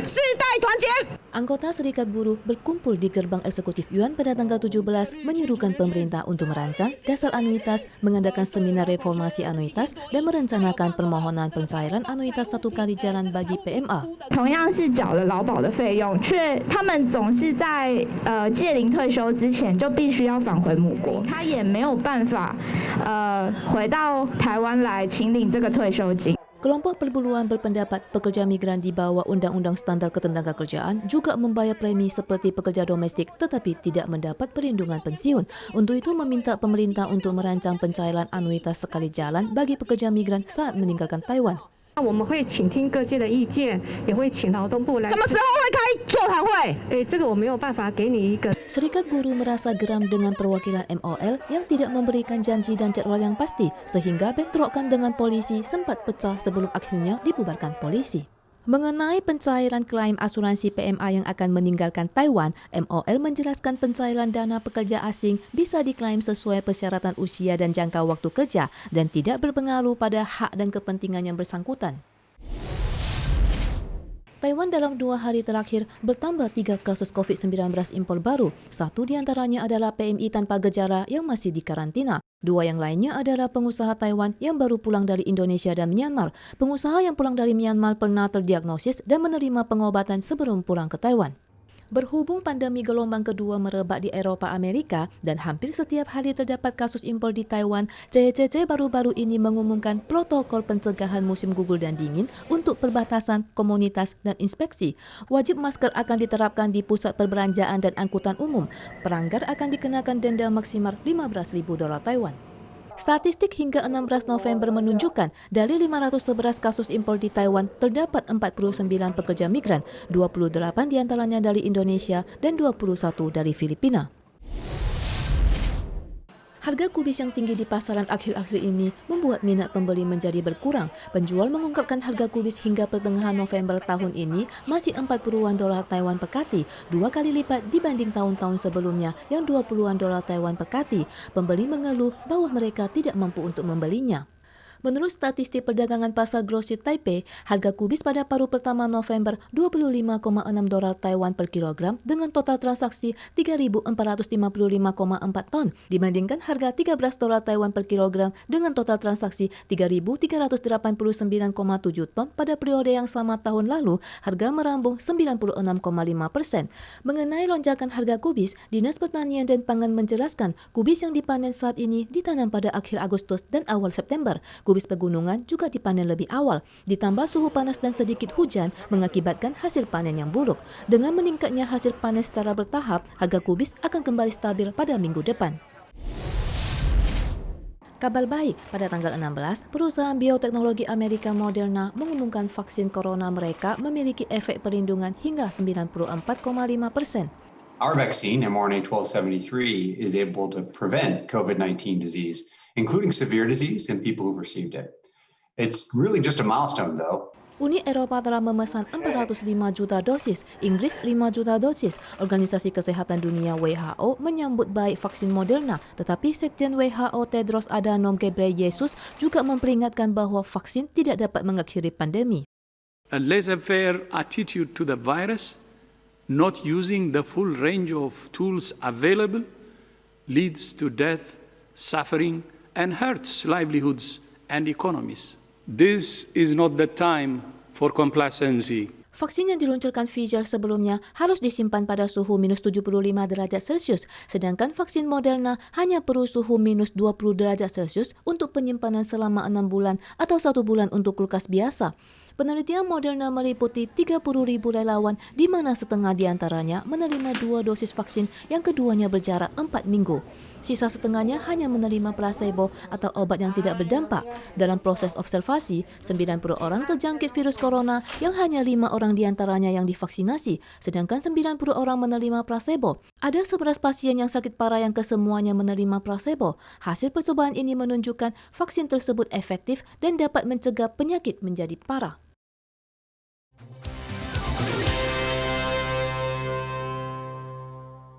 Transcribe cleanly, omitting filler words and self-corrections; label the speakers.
Speaker 1: 世代团结。
Speaker 2: Anggota Serikat Buruh berkumpul di gerbang eksekutif Yuan pada tanggal 17 menyerukan pemerintah untuk merancang dasar anuitas, mengadakan seminar reformasi anuitas, dan merencanakan permohonan pencairan anuitas satu kali jalan bagi PMA.
Speaker 3: 同样是缴了劳保的费用，他们总是在届龄退休之前就必须要返回母国，他也没有办法回到台湾来请领这个退休金。
Speaker 2: Kelompok Perburuan berpendapat pekerja migran di bawah Undang-Undang Standar Ketenagakerjaan juga membayar premi seperti pekerja domestik tetapi tidak mendapat perlindungan pensiun. Untuk itu meminta pemerintah untuk merancang pencairan anuitas sekali jalan bagi pekerja migran saat meninggalkan Taiwan.
Speaker 4: 我们会倾听各界的意见，也会请劳动部来。
Speaker 1: 什么时候会开座谈会？
Speaker 4: 这个我没有办法给你一个。
Speaker 2: Serikat Buruh merasa geram dengan perwakilan MOL yang tidak memberikan janji dan jadwal yang pasti, sehingga bentrokan dengan polisi sempat pecah sebelum akhirnya dibubarkan polisi. Mengenai pencairan klaim asuransi PMA yang akan meninggalkan Taiwan, MOL menjelaskan pencairan dana pekerja asing bisa diklaim sesuai persyaratan usia dan jangka waktu kerja dan tidak berpengaruh pada hak dan kepentingan yang bersangkutan. Taiwan dalam 2 hari terakhir bertambah 3 kasus COVID-19 impor baru. Satu diantaranya adalah PMI tanpa gejala yang masih dikarantina. 2 yang lainnya adalah pengusaha Taiwan yang baru pulang dari Indonesia dan Myanmar. Pengusaha yang pulang dari Myanmar pernah terdiagnosis dan menerima pengobatan sebelum pulang ke Taiwan. Berhubung pandemi gelombang kedua merebak di Eropa Amerika dan hampir setiap hari terdapat kasus impor di Taiwan, CCC baru-baru ini mengumumkan protokol pencegahan musim gugur dan dingin untuk perbatasan, komunitas, dan inspeksi. Wajib masker akan diterapkan di pusat perbelanjaan dan angkutan umum. Pelanggar akan dikenakan denda maksimal $15.000 Taiwan. Statistik hingga 16 November menunjukkan dari 511 kasus impor di Taiwan terdapat 49 pekerja migran, 28 diantaranya dari Indonesia dan 21 dari Filipina. Harga kubis yang tinggi di pasaran akhir-akhir ini membuat minat pembeli menjadi berkurang. Penjual mengungkapkan harga kubis hingga pertengahan November tahun ini masih $40-an Taiwan per kati, 2 kali lipat dibanding tahun-tahun sebelumnya yang $20-an Taiwan per kati. Pembeli mengeluh bahwa mereka tidak mampu untuk membelinya. Menurut statistik perdagangan pasar grosir Taipei, harga kubis pada paruh pertama November $25,6 Taiwan per kilogram dengan total transaksi 3.455,4 ton, dibandingkan harga $13 Taiwan per kilogram dengan total transaksi 3.389,7 ton pada periode yang sama tahun lalu. Harga merambung 96,5%. Mengenai lonjakan harga kubis, Dinas Pertanian dan Pangan menjelaskan kubis yang dipanen saat ini ditanam pada akhir Agustus dan awal September. Kubis pegunungan juga dipanen lebih awal, ditambah suhu panas dan sedikit hujan mengakibatkan hasil panen yang buruk. Dengan meningkatnya hasil panen secara bertahap, harga kubis akan kembali stabil pada minggu depan. Kabar baik, pada tanggal 16, perusahaan bioteknologi Amerika Moderna mengumumkan vaksin corona mereka memiliki efek perlindungan hingga 94,5%.
Speaker 5: Our vaccine, mRNA-1273, is able to prevent COVID-19 disease, including severe disease in people who've received it. It's really just a milestone, though.
Speaker 2: Uni Eropa telah memesan 405 juta dosis, Inggris 5 juta dosis. Organisasi Kesehatan Dunia WHO menyambut baik vaksin Moderna, tetapi Sekjen WHO Tedros Adhanom Ghebreyesus juga memperingatkan bahwa vaksin tidak dapat mengakhiri pandemi.
Speaker 6: A laissez-faire attitude to the virus, not using the full range of tools available, leads to death, suffering, and hurts livelihoods and economies. This is not the time for complacency.
Speaker 2: Vaksin yang diluncurkan Pfizer sebelumnya harus disimpan pada suhu minus 75 derajat Celcius, sedangkan vaksin Moderna hanya perlu suhu minus 20 derajat Celcius untuk penyimpanan selama 6 bulan atau 1 bulan untuk kulkas biasa. Penelitian Moderna meliputi 30.000 relawan, di mana setengah diantaranya menerima 2 dosis vaksin yang keduanya berjarak 4 minggu. Sisa setengahnya hanya menerima placebo atau obat yang tidak berdampak. Dalam proses observasi, 90 orang terjangkit virus corona yang hanya 5 orang diantaranya yang divaksinasi, sedangkan 90 orang menerima placebo. Ada 11 pasien yang sakit parah yang kesemuanya menerima placebo. Hasil percobaan ini menunjukkan vaksin tersebut efektif dan dapat mencegah penyakit menjadi parah.